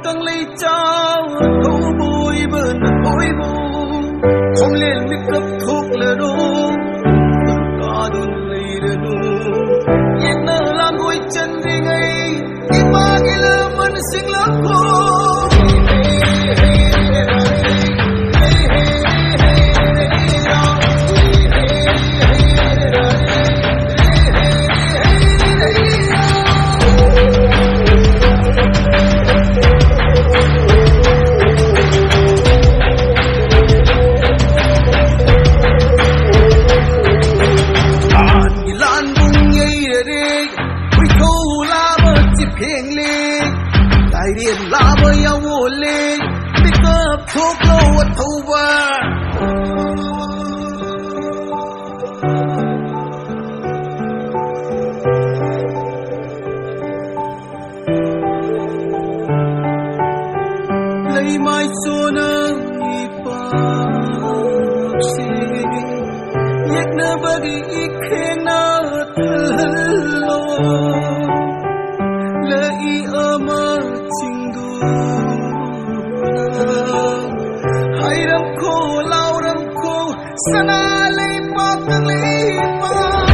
căng lấy trao thấu bôi bờn bôi bù không liền biết cấp thuốc là đúng cả đun lấy đờ nu yên nở làm ngôi chân đi ngay đi ba cái lơ mân sinh lắm cô Điền la bơi ao ngồi lên biết cấp thuốc lâu ở thâu ba lấy mai xua nâng ipa si nhắc nơ bagi ikhen nơ thlo lấy ama hai ram ko lau ram ko sana lấy pa tang lấy pa